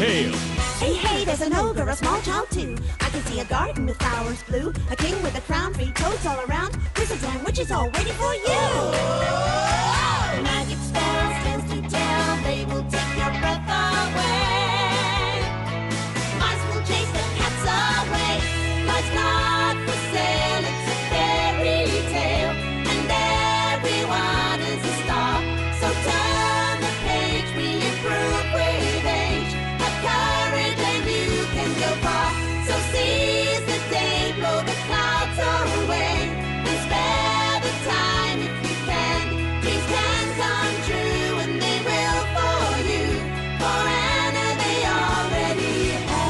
tale. Hey, hey, there's an ogre, a small child too. I can see a garden with flowers blue, a king with a crown, 3 toads all around, wizards and witches all waiting for you. Magic spells, tales to tell, they will take your breath away. Mice will chase the cats away. Life's not for sale, it's a fairy tale, and everyone is a star. So turn the page, we improve with age. Have courage and you can go far. So seize the day, blow the clouds away, and spare the time if you can. Dreams can come true, and they will for you. For Anna, they already have.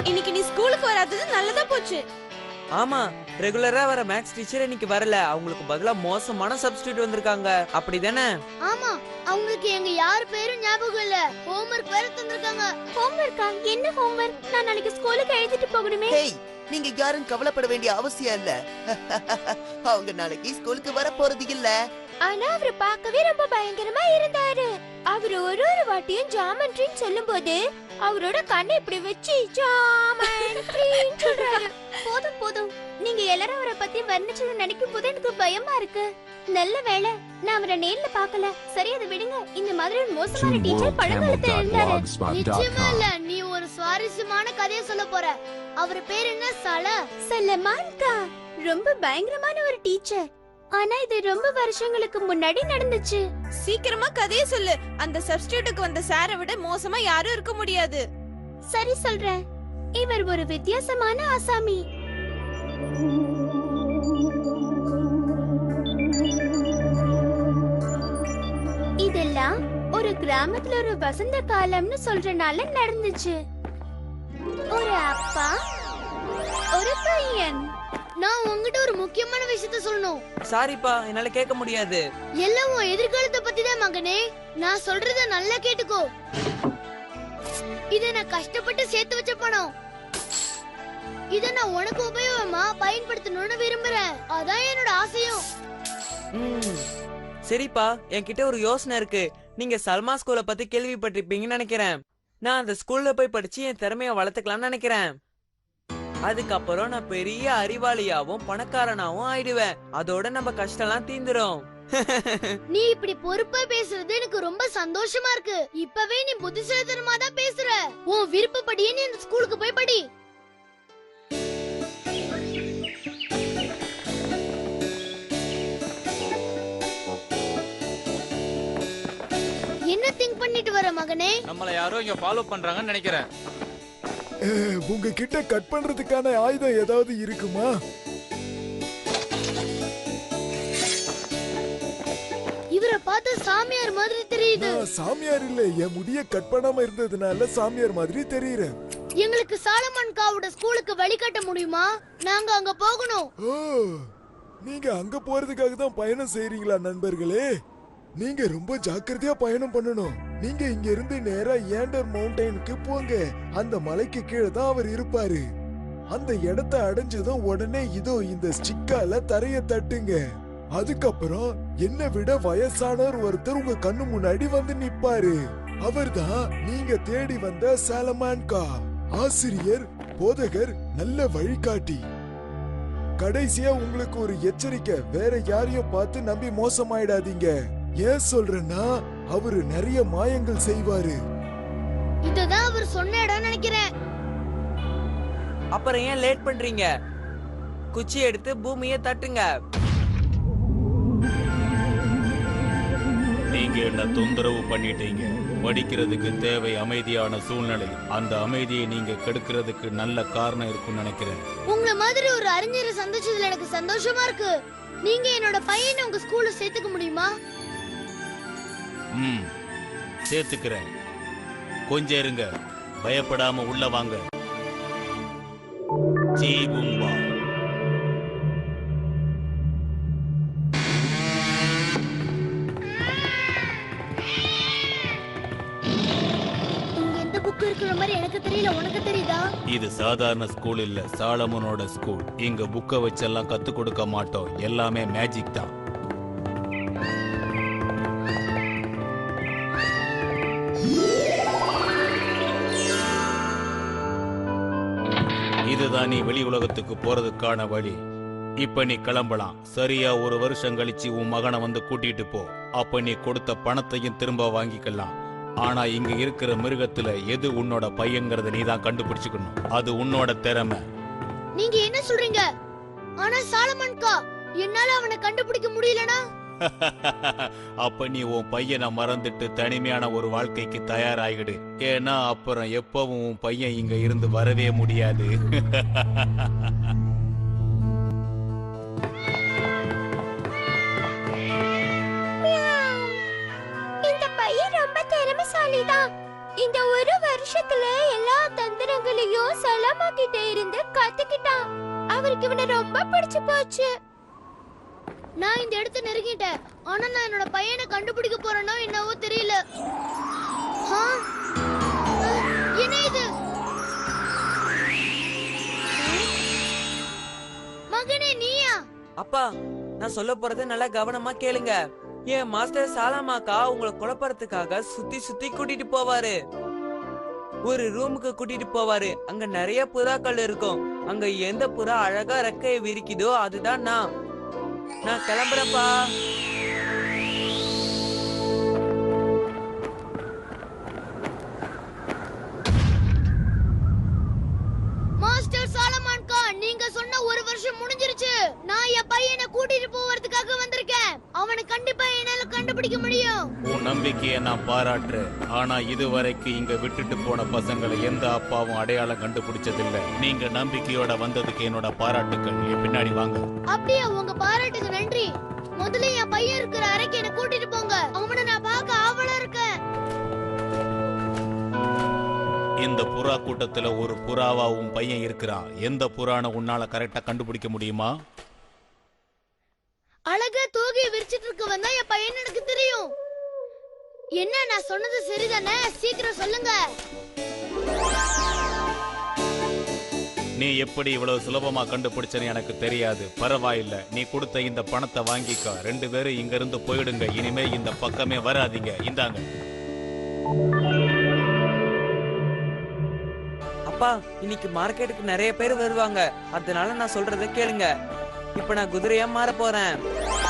இன்னைக்கு நீ ஸ்கூலுக்கு வராதது நல்லதா போச்சு. ஆமா, ரெகுலரா வர maths teacher இன்னைக்கு வரல. அவங்களுக்கு பதிலா மோசமான சப்ஸ்டிடியூட் வந்திருக்காங்க. அப்படிதானே? ஆமா, அவங்களுக்கு எங்க யார் பேரும் ஞாபகம் இல்ல. ஹோம்வொர்க் வேற தந்திருக்காங்க. ஹோம்வொர்க்கா? என்ன ஹோம்வொர்க்? நான் நாளைக்கு ஸ்கூலுக்கு எழுதிட்டு போகணுமே. ஹேய், நீங்க யாரும் கவலைப்பட வேண்டிய அவசியம் இல்ல. அவங்க நாளைக்கு ஸ்கூலுக்கு வர போறது இல்ல. ஆனா அவரு பார்க்கவே ரொம்ப பயங்கரமா இருந்தாரு. அவரு ஒரு வாட்டியும் ஜாமெண்ட்ரின்னு சொல்லும்போது அவரோட கண்ணை இப்படி வச்சு ஜாமெண்ட்ரின்னு சொல்றாரு. போதும் போதும், நீங்க எல்லாரும் அவரை பத்தி வர்ணிச்சதை நினைக்கும் போது எனக்கு பயமா இருக்கு. நல்ல வேளை நான் அவரை நேர்ல பார்க்கல. சரி, அதை விடுங்க. இந்த மாதிரி ஒரு மோசமான டீச்சர் பழங்காலத்துல இருந்தாரு. நிச்சயமா இல்ல, நீ ஒரு சுவாரஸ்யமான கதையை சொல்ல போற. அவர் பேர் என்ன? சலமான்கா. ரொம்ப பயங்கரமான ஒரு டீச்சர். ஆனா இது ரொம்ப வருஷங்களுக்கு முன்னாடி நடந்துச்சு. சீக்கிரமா கதையை சொல்லு. அந்த சப்ஸ்டிடியூட்டுக்கு வந்த சாரை விட மோசமா யாரும் இருக்க முடியாது. சரி சொல்றேன். இவர் ஒரு வித்தியாசமான ஆசாமி. இதெல்லாம் ஒரு கிராமத்துல ஒரு வசந்த காலம்னு சொல்றனால நடந்துச்சு. ஒரு அப்பா, ஒரு பையன். நான் உங்ககிட்ட ஒரு முக்கியமான விஷயத்த சொல்லணும். சாரிப்பா, என்னால கேட்க முடியாது. எல்லாம் உன் எதிர்காலத்தை பத்தி தான் மகனே. நான் சொல்றத நல்லா கேட்டுக்கோ. இத நான் கஷ்டப்பட்டு சேர்த்து வச்ச பணம். இத நான் உனக்கு உபயோகமா பயன்படுத்தணும்னு விரும்புறேன். அதான் என்னோட ஆசையும். சரிப்பா, என்கிட்ட ஒரு யோசனை இருக்கு. நீங்க சல்மா ஸ்கூல பத்தி கேள்விப்பட்டிருப்பீங்கன்னு நினைக்கிறேன். நான் அந்த ஸ்கூல்ல போய் படிச்சு என் திறமைய வளர்த்துக்கலாம்னு நினைக்கிறேன். அதுக்கப்புறம் நான் பெரிய அறிவாளியாவும் பணக்காரனாவும் ஆயிடுவேன். அதோட நம்ம கஷ்டம்லாம் தீந்துரும். நீ இப்படி பொறுப்பா பேசுறது எனக்கு ரொம்ப சந்தோஷமா இருக்கு. இப்பவே நீ புத்திசாலித்தனமா தான் பேசுற. உன் விருப்பப்படியே நீ அந்த ஸ்கூலுக்கு போய் படி. என்ன திங்க் பண்ணிட்டு வர மகனே? நம்மள யாரோ இங்க ஃபாலோ பண்றாங்கன்னு நினைக்கிறேன். உங்ககிட்ட கட் பண்றதுக்கான ஆயுதம் ஏதாவது இருக்குமா? இவரை பார்த்து சாமியார் மாதிரி தெரியுது. சாமியார் இல்ல, என் முடிய கட் பண்ணாம இருந்ததுனால சாமியார் மாதிரி தெரியுறேன். எங்களுக்கு சாலமன் காவோட ஸ்கூலுக்கு வழிகாட்ட முடியுமா? நாங்க அங்க போகணும். ஓ, நீங்க அங்க போறதுக்காக தான் பயணம் செய்றீங்களா நண்பர்களே? நீங்க ரொம்ப ஜாக்கிரதையா பயணம் பண்ணணும். நீங்க இங்க இருந்து நேரா ஏண்டர் மவுண்டனுக்கு போங்க. அந்த மலைக்கு கீழே தான் அவர் இருப்பாரு. அந்த இடத்தை அடைஞ்சதும் உடனே இதோ இந்த ஸ்டிக்கால தரைய தட்டுங்க. அதுக்கப்புறம் என்னை விட வயசானவர் ஒருத்தர் உங்க கண்ணு முன்னாடி வந்து நிப்பாரு. அவர்தான் நீங்க தேடி வந்த சாலமான்கா. ஆசிரியர், போதகர், நல்ல வழிகாட்டி. கடைசியா உங்களுக்கு ஒரு எச்சரிக்கை, வேற யாரையும் பார்த்து நம்பி மோசமாயிடாதீங்க. ஏன் சொல்றேன்னா அவரு நிறைய மாயங்கள் செய்வாரு. இததான் அவர் சொன்ன இடம் நினைக்கிறேன். அப்புறம் ஏன் லேட் பண்றீங்க? குச்சி எடுத்து பூமியை தட்டுங்க. நீங்க என்ன தொந்தரவு பண்ணிட்டீங்க. படிக்கிறதுக்கு தேவை அமைதியான சூழ்நிலை. அந்த அமைதியை நீங்க கெடுக்கிறதுக்கு நல்ல காரணம் இருக்குன்னு நினைக்கிறேன். உங்களை மாதிரி ஒரு அறிஞரை சந்திச்சதுல எனக்கு சந்தோஷமா இருக்கு. நீங்க என்னோட பையனை உங்க ஸ்கூல்ல சேர்த்துக்க முடியுமா? சேர்த்துக்கிறேன். கொஞ்சம் இருங்க, பயப்படாம உள்ள வாங்க. ஜீபும்பா. புக் இருக்கிற மாதிரி எனக்கு தெரியல, உனக்கு தெரியுதா? இது சாதாரண ஸ்கூல் இல்ல, சாலமனோட ஸ்கூல். இங்க புக்க வச்செல்லாம் கத்து கொடுக்க மாட்டோம், எல்லாமே மேஜிக் தான். இதுதான் நீ வெளி உலகத்துக்கு போறதுக்கான வழி. இப்ப நீ கிளம்பலாம். சரியா 1 வருஷம் கழிச்சு உன் மகனை வந்து கூட்டிட்டு போ. அப்ப நீ கொடுத்த பணத்தையும் திரும்ப வாங்கிக்கலாம். ஆனா இங்க இருக்கிற மிருகத்துல எது உன்னோட பையங்கிறத நீ தான் கண்டுபிடிச்சுக்கணும். அது உன்னோட திறமை. நீங்க என்ன சொல்றீங்க? ஆனா சாலமன்கா, என்னால அவனை கண்டுபிடிக்க முடியலனா? அப்ப நீ உன் பையனை மறந்துட்டு தனிமையான ஒரு வாழ்க்கைக்கு தயாராகிடு. ஏன்னா அப்புறம் எப்பவும் உன் பையன் இங்க இருந்து வரவே முடியாது. இந்த பையன் ரொம்ப திறமைசாலிதான். இந்த 1 வருஷத்துல எல்லா தந்திரங்களையும் சலாமா கிட்ட இருந்து கத்துக்கிட்டான். அவருக்கு இவனை ரொம்ப பிடிச்சு போச்சு. நான் இந்த இடத்தை நெருங்கிட்டேன். ஆனா நான் என்னோட பையனை கண்டுபிடிக்க போறேனோ என்னவோ தெரியல. என்ன இது? மகனே, நீயா? அப்பா, நான் சொல்ல போறதை நல்லா கவனமா கேளுங்க. என் மாஸ்டர் சாலாமாக்கா உங்களை குழப்பறதுக்காக சுத்தி சுத்தி கூட்டிட்டு போவாரு. ஒரு ரூமுக்கு கூட்டிட்டு போவாரு. அங்க நிறைய புறாக்கள் இருக்கும். அங்க எந்த புறா அழகா ரெக்கையை விரிக்குதோ அதுதான் நான் கிளம்புறப்பா. மாஸ்டர் சாலமான் கான், நீங்க சொன்ன 1 வருஷம் முடிஞ்சிருச்சு. நான் என் பையனை கூட்டிட்டு போறதுக்காக வந்திருக்கேன். அவனை கண்டிப்பா என்னால கண்டுபிடிக்க முடியும். உன் நம்பிக்கையை நான் பாராட்டுறேன். ஆனா இதுவரைக்கும் இங்க விட்டுட்டு போன பசங்களை எந்த அப்பாவும் அடையாளம் கண்டுபிடிச்சதில்லை. நீங்க நம்பிக்கையோட வந்ததுக்கு என்னோட பாராட்டுக்கள். என் பின்னாடி வாங்க. அப்படியே உங்க பாராட்டுக்கு நன்றி. முதல்ல என் பையன் இருக்கிற அறைக்கு என்ன கூட்டிட்டு போங்க. அவனை நான் பார்க்க ஆவலா இருக்கேன். இந்த புறா கூட்டத்துல ஒரு புறாவா உன் பையன் இருக்கிறான். எந்த புறான உன்னால கரெக்டா கண்டுபிடிக்க முடியுமா? அழகா தூகி விரிச்சிட்டு இருக்கவன் தான் என் பையன், எனக்கு தெரியும். என்ன, நான் சொன்னது சரிதானே? சீக்கிரம் சொல்லுங்க. நீ எப்படி இவ்வளவு சுலபமா கண்டுபிடிச்சன்னு எனக்கு தெரியாது. பரவாயில்ல, நீ கொடுத்த இந்த பணத்தை வாங்கிக்க. 2 பேரும் இங்க இருந்து போயிடுங்க. இனிமே இந்த பக்கமே வராதீங்க. இந்தாங்க. அப்பா, இன்னைக்கு மார்க்கெட்டுக்கு நிறைய பேர் வருவாங்க. அதனால நான் சொல்றதை கேளுங்க. இப்ப நான் குதிரையா மாற போறேன்.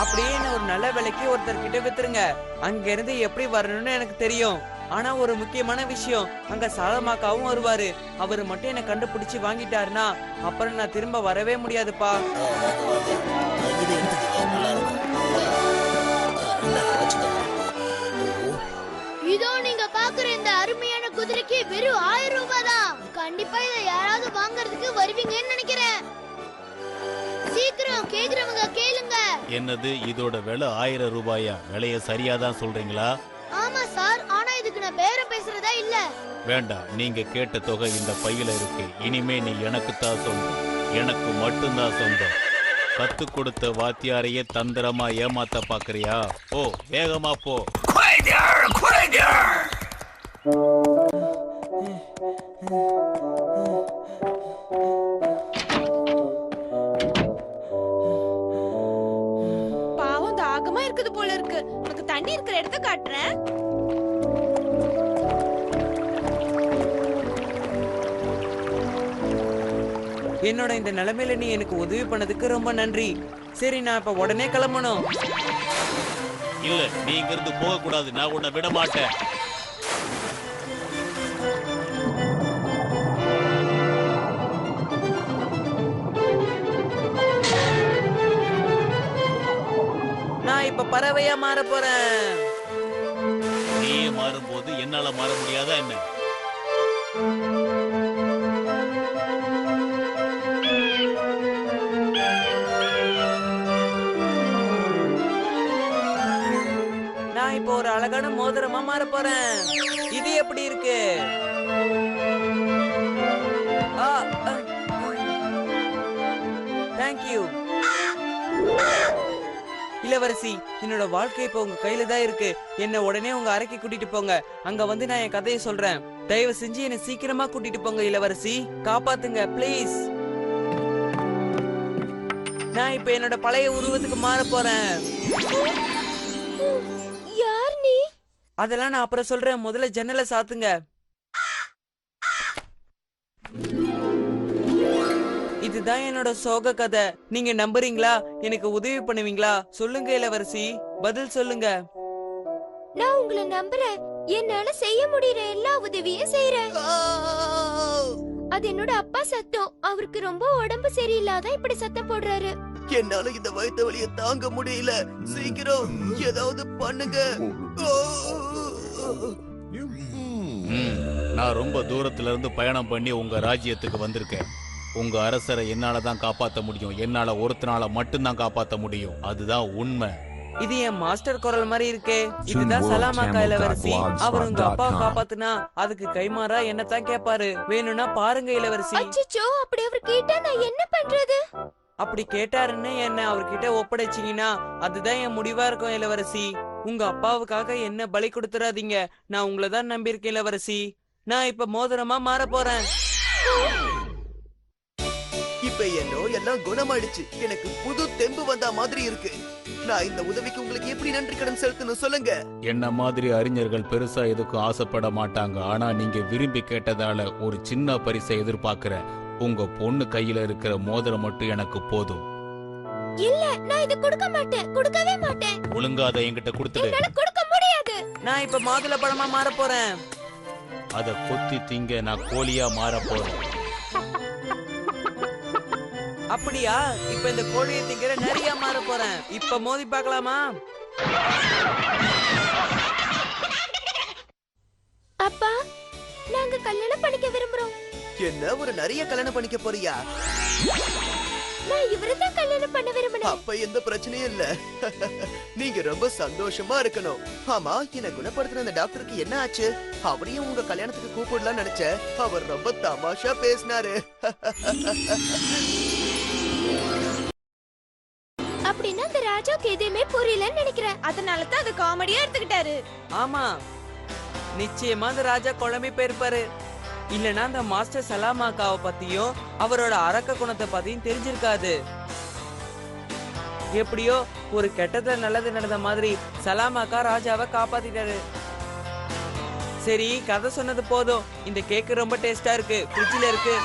அப்படியே என்ன ஒரு நல்ல விலைக்கு ஒருத்தர்கிட்ட வித்துருங்க. அங்க இருந்து எப்படி வரணும்னு எனக்கு தெரியும். ஆனா ஒரு முக்கியமான விஷயம், அங்க சாலமாக்காவும் வருவாரு. அவரு மட்டும் என்ன கண்டுபிடிச்சு வாங்கிட்டாருன்னா அப்புறம் நான் திரும்ப வரவே முடியாதுப்பா. இதோ நீங்க பாக்குற இந்த அருமையான குதிரைக்கு வெறும் 1000 ரூபாய் தான். கண்டிப்பா இதை யாராவது வாங்குறதுக்கு வருவீங்கன்னு நினைக்கிறேன். சீக்கிரம் கேக்குறவங்க கேளுங்க. என்னது, இதோட விலை 1000 ரூபாயா? விலைய சரியாதான் சொல்றீங்களா? ஆமா சார், ஆனா இதுக்கு நான் பேரம் பேசுறதா இல்ல. வேண்டாம், நீங்க கேட்ட தொகை இந்த பையில இருக்கு. இனிமே நீ எனக்கு தான் சொந்தம், எனக்கு மட்டும்தான் சொந்தம். கத்து கொடுத்த வாத்தியாரையே தந்திரமா ஏமாத்த பாக்குறியா? போ, வேகமா போ. பாவம் தாகமா இருக்குது போல இருக்கு. உனக்கு தண்ணி இருக்கிற இடத்த காட்டுறேன். என்னோட இந்த நிலைமையில நீ எனக்கு உதவி பண்ணதுக்கு ரொம்ப நன்றி. சரி, நான் இப்ப உடனே கிளம்பணும். இல்ல, நீ இங்க இருந்து போக கூடாது. நான் உன்னை விட மாட்டேன். நான் இப்ப பறவையா மாற போறேன். நீ மாறும்போது என்னால மாற முடியாதா என்ன? நான் இப்போ ஒரு அழகான மோதிரமா மாற போறேன். இது எப்படி இருக்கு? தேங்க்யூ இளவரசி. என்னோட வாழ்க்கை இப்ப உங்க கையில தான் இருக்கு. என்ன உடனே உங்க அறைக்கு கூட்டிட்டு போங்க. அங்க வந்து நான் என் கதையை சொல்றேன். தயவு செஞ்சு என்னை சீக்கிரமா கூட்டிட்டு போங்க இளவரசி, காப்பாத்துங்க ப்ளீஸ். நான் இப்ப என்னோட பழைய உருவத்துக்கு மாற போறேன். யார் நீ? அதெல்லாம் நான் அப்புறம் சொல்றேன், முதல்ல ஜன்னலை சாத்துங்க. இதுதான் என்னோட சோக கதை. நீங்க நம்புறீங்களா? எனக்கு உதவி பண்ணுவீங்களா? சொல்லுங்க இளவரசி, பதில் சொல்லுங்க. நான் உங்களை நம்புறேன். என்னால செய்ய முடியற எல்லா உதவியும் செய்யறேன். அது என்னோட அப்பா சத்தம். அவருக்கு ரொம்ப உடம்பு சரியில்லாத இப்படி சத்தம் போடுறாரு. என்னால இந்த வயித்து வலிய தாங்க முடியல. சீக்கிரம் ஏதாவது பண்ணுங்க. நான் ரொம்ப தூரத்துல இருந்து பயணம் பண்ணி உங்க ராஜ்யத்துக்கு வந்திருக்கேன். உங்க அரசரை என்னால தான் காப்பாத்த முடியும். என்னால ஒருத்தனால மட்டும்தான் காப்பாத்த முடியும். அதுதான் உண்மை. இது என் மாஸ்டர் குரல் மாதிரி இருக்கே. இதுதான் சலாமாக்கா இளவரசி. அவர் உங்க அப்பாவை காப்பாத்துனா அதுக்கு கைமாறா என்னத்தான் கேட்பாரு. வேணும்னா பாருங்க இளவரசி. அச்சச்சோ, அப்படி அவர் கேட்டா நான் என்ன பண்றது? அப்படி கேட்டாருன்னு என்ன அவர்கிட்ட ஒப்படைச்சீங்கன்னா அதுதான் என் முடிவா இருக்கும் இளவரசி. உங்க அப்பாவுக்காக என்ன பலி கொடுத்துறாதீங்க. நான் உங்களை தான் நம்பியிருக்கேன் இளவரசி. நான் இப்ப மோதிரமா மாற போறேன். இப்ப என் நோய் எல்லாம் குணமாயிடுச்சு. எனக்கு புது தெம்பு வந்த மாதிரி இருக்கு. நான் இந்த உதவிக்கு உங்களுக்கு எப்படி நன்றி கடன் செலுத்தணும் சொல்லுங்க. என்ன மாதிரி அறிஞர்கள் பெருசா எதுக்கும் ஆசைப்பட மாட்டாங்க. ஆனா நீங்க விரும்பி கேட்டதால ஒரு சின்ன பரிசை எதிர்பார்க்கிறேன். உங்க பொண்ணு கையில இருக்கிற மோதிரம் மட்டும் எனக்கு போதும். இல்ல, நான் இது கொடுக்க மாட்டேன். கொடுக்கவே மாட்டேன். ஒழுங்கா அதை என்கிட்ட கொடுத்துடு. என்னால கொடுக்க முடியாது. நான் இப்ப மாதுளை பழமா மாற போறேன். அத கொத்தி திங்க நான் கோழியா மாற போறேன். அப்படியா? இப்ப இந்த கோழியை திங்கிற நிறைய மாற போறேன். இப்ப மோதி பார்க்கலாமா? அப்பா, நாங்க கல்யாணம் பண்ணிக்க விரும்புறோம். என்ன ஒரு நிறைய கல்யாணம் பண்ணிக்க போறியா? நான் இவரைதான் கல்யாணம் பண்ண விரும்பினேன். அப்ப எந்த பிரச்சனையும் இல்ல. நீங்க ரொம்ப சந்தோஷமா இருக்கணும். ஆமா, என்ன குணப்படுத்தின அந்த டாக்டருக்கு என்ன ஆச்சு? அவரையும் உங்க கல்யாணத்துக்கு கூப்பிடலாம் நினைச்சேன். அவர் ரொம்ப தமாஷா பேசினாரு. அப்படின்னா அந்த ராஜாவுக்கு எதுவுமே புரியலன்னு நினைக்கிறேன். அதனால தான் அது காமெடியா எடுத்துக்கிட்டாரு. ஆமா, நிச்சயமா அந்த ராஜா குழம்பி போயிருப்பாரு. இல்லனா அந்த மாஸ்டர் சலாமாக்காவை பத்தியும் அவரோட அரக்க குணத்தை பத்தியும் தெரிஞ்சிருக்காது. எப்படியோ ஒரு கெட்டதுல நல்லது நடந்த மாதிரி சலாமாக்கா ராஜாவை காப்பாத்திட்டாரு. சரி, கதை சொன்னது போதும். இந்த கேக் ரொம்ப டேஸ்டா இருக்கு. ஃப்ரிட்ஜ்ல இருக்கு.